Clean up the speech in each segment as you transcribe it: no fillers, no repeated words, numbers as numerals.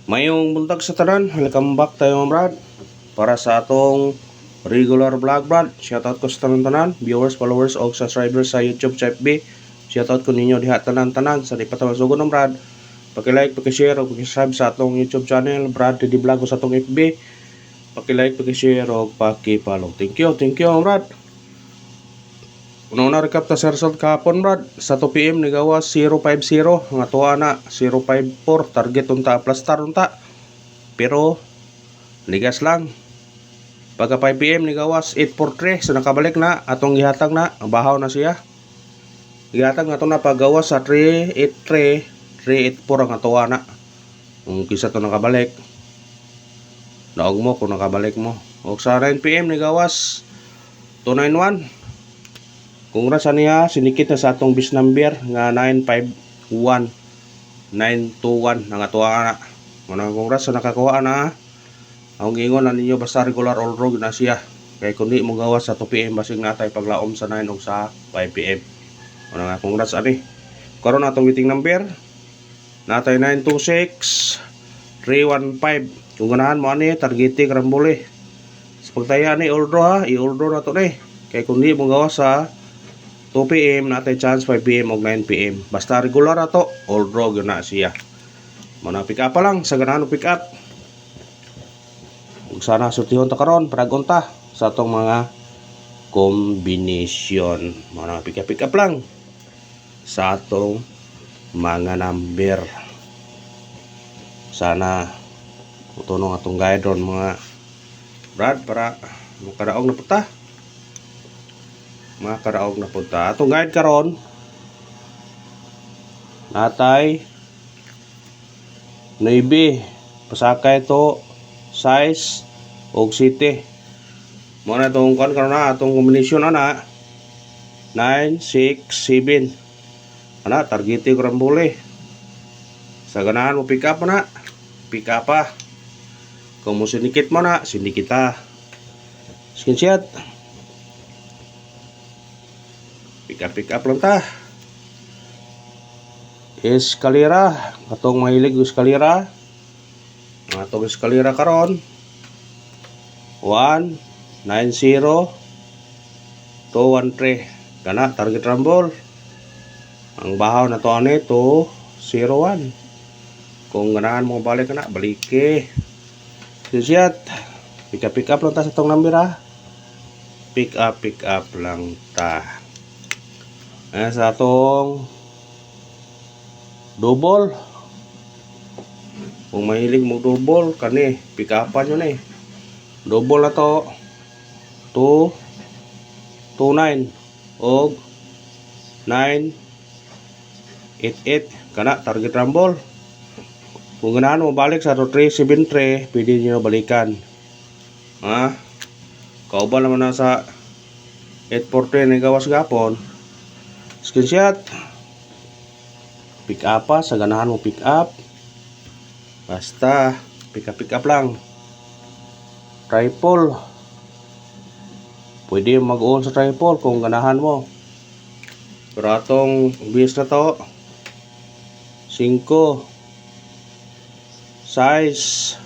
Mayong buntag sa tanan, welcome back tayo mga brad. Para sa atong regular vlog brad, shoutout ko sa tanan-tanan, viewers, followers, o subscribers sa YouTube sa FB. Shoutout ko ninyo diha tanan-tanan sa di pa tayo sugon ng brad. Paki-like, paki-share, o paki-subscribe sa atong YouTube channel, Brad Teddy Vlog sa atong FB. Paki-like, paki-share, o paki-follow. Thank you mga brad. Una recap ta sa result kahapon brad, sa 2 PM nigawas 050, nga tuwa na 054, target unta plus star unta. Pero ligas lang. Pagka 5 PM nigawas 843, so nakabalik na atong gihatag na, bahaw na siya. Gihatag na to na paggawas sa 383, 384 ang tuwa na. Kung kisa to nakabalik, naog mo kung nakabalik mo. O sa 9 PM nigawas 291. Congrats niya, sinikit na sa atong bis number nga 951921 nangatuwa na. Mga congrats sa nakakuha na. Ang ingon na ninyo basta regular all road na siya. Kaya kundi mo gawas sa 2 PM basig natay paglaom sa 9 o sa 5 PM. Mga congrats ani. Karon atong meeting number natay 926 315. Kung ganahan mo ani targeting rambole. Sa pagtaya ni all draw ha, i-all draw na to ni. Kaya kundi mo gawas sa 2 PM natay chance 5 PM o 9 PM. Basta regular ato, all draw yun na siya. Muna pick up pa lang sa ganahan pick up. Ug sana sultihon ta karon para unta sa atong mga combination. Muna pick up lang sa atong mga number. Sana utunong atong guide ron mga brad para makadaog na puta. Mga karaog na punta. Atong guide karon natay navy pasakay to size og city. Mo na tong kan karon na atong combination ana 967 ana targeting rambole. Sa ganahan mo pick up na pick up pa. Kung mo sindikit mo na sindikita. Screenshot. Pick up lang ta. Eskalera, katong mahilig eskalera. Atong eskalera karon 190 213 kana target rumble. Ang bahaw na to ani 201. Kung ganahan mo balik na balike. Siyat. Pick up lang ta sa tong number ha. Pick up lang ta. Sa atong double. Kung mahilig mo double kani pick upan yun double na to 229 og 988 kana target rumble. Kung ganahan mo balik sa 373 pwede nyo balikan ha. Kauban naman na sa 840 na gawas gapon. Screenshot. Pick up pa sa ganahan mo pick up. Basta pick up lang. Triple. Pwede mag-on sa triple kung ganahan mo. Pero atong bis na to 5 size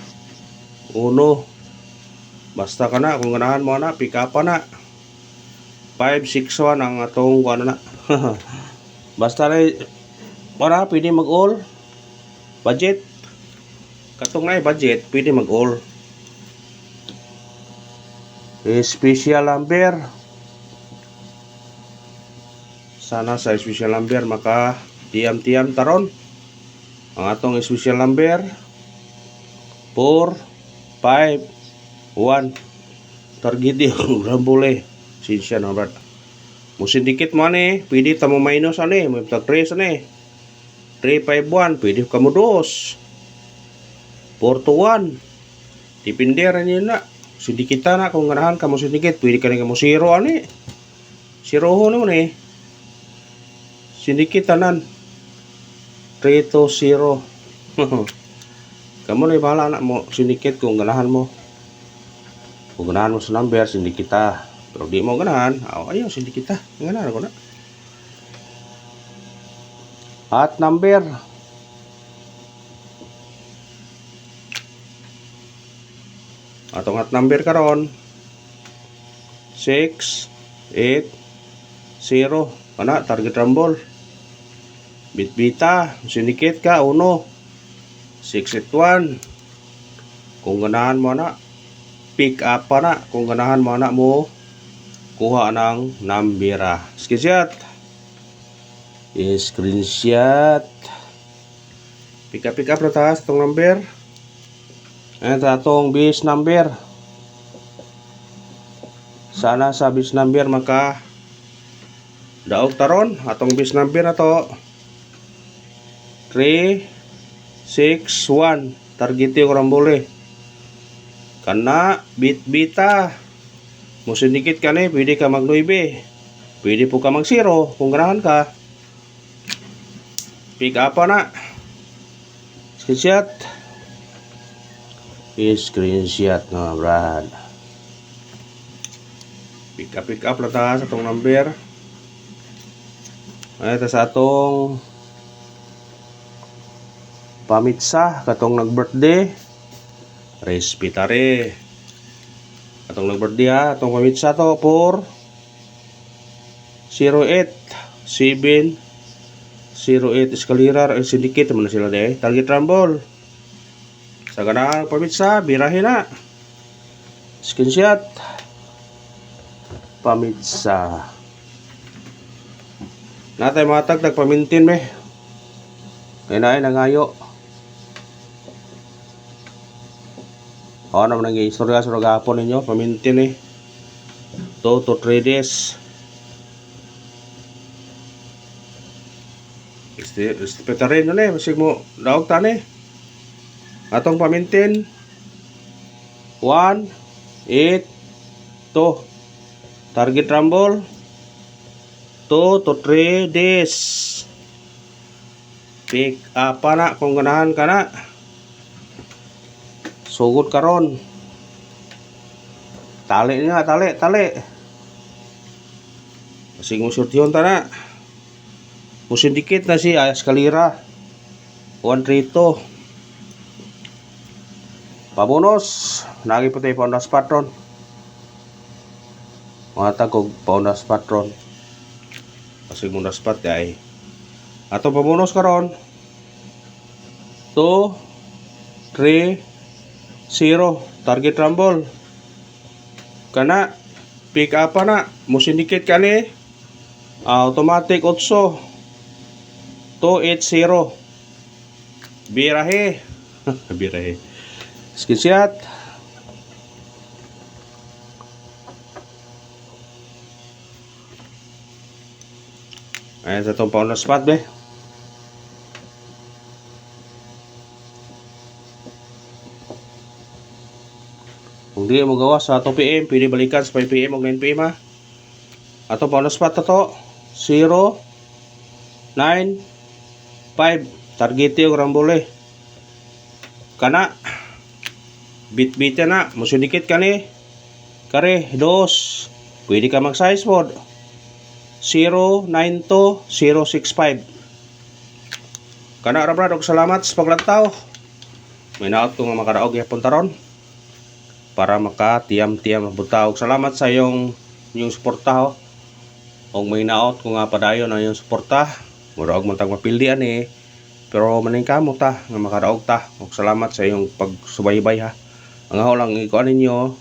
1. Basta ka na kung ganahan mo na pick up pa na. 561 ang atong ano na. Basta na para pwede mag-all budget. Katong na budget pwede mag-all. Special number. Sana sa special number maka tiam taron. Ang atong special number 451. Target yung rambole. Sinsya na brad. Musindikit mo ani, pwede ta mo minus ani, mo tag 3 ani. 351, pwede ka mo 2. 421. Depende ra niyo na. Sindikita na kung ganahan ka mo sindikit, pwede ka ni mo 0 ani. 0 ho naman Sindikit tanan. 3 to 0. Kamu na bahala na mo sindikit kung ganahan mo. Kung ganahan mo sa number, sindikita. Pero di mo ganahan, ayaw sindikita. Ganahan ko na. At number Atong at number karon 6 8 0 kana target rumble. Bitbita, sinikit ka 1 681. Kung ganahan mo na pick up pa na, kung ganahan mo na mo kuha ng nambira. Screenshot. Screenshot. Pick up na taas itong number. Ayan sa itong base number. Sana sa base number maka daog taron. Atong base number na to 3 6 1. Target yung rambole. Kana bit-bita. Musindikit ka ni, pwede ka mag 9. Pwede po ka mag 0 kung ganahan ka. Pick up na. Screenshot. Screenshot na brad. Pick up na ta sa itong number. Ay, ito sa atong pamitsa katong nag-birthday respetare katong nag-birthday ha atong pamitsa to for 08 7 08 escalera syndicate man sila de target rumble sa ganang pamitsa birahin na screenshot pamitsa natay matag nagpamintin me kaya na ay nangayo. Naman ang istorya sa gapon ninyo, pamintin 2 to 3 days. Respetarin na masig mo daog tani. Atong pamintin 1 8 2 target rumble 2 to 3 days. Pick up na kung ganahan ka na. Sugod karon. Tali nga, tali. Masig mo surtiyon ta na. Musindikit na si escalera 132. Pabonos, nagi po tayo bonus patron. Mga tagog bonus patron. Masig mo na spot ay. Ato pabonos karon 2 3 0 target rumble kana pick up na musindikit ka ni automatic 8 280 birahe birahe screenshot ayan sa itong pound na spot be. Kung di mo gawa sa 2 PM, pwede balikan sa 5 PM o 9 PM ha. Ato pa na spot na to 0 9 5 target yung rambole. Kana bit na musindikit ka ni kare 2 pwede ka mag size mode 092 065 kana ra brad og salamat sa paglantaw. May naot ko nga makadaog yapon taron para makatiyam-tiyam butaw. Salamat sa iyong suporta ho. Og may naot ko nga padayon ang iyong suporta. Murag man tag mapildian pero maning kamo ta nga makadaog ta. Og salamat sa iyong pagsubaybay ha. Ang ako lang ikuan ninyo,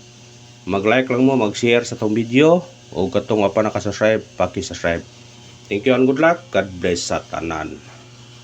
mag-like lang mo, mag-share sa tong video og katong wa pa naka-subscribe, paki-subscribe. Thank you and good luck. God bless sa tanan.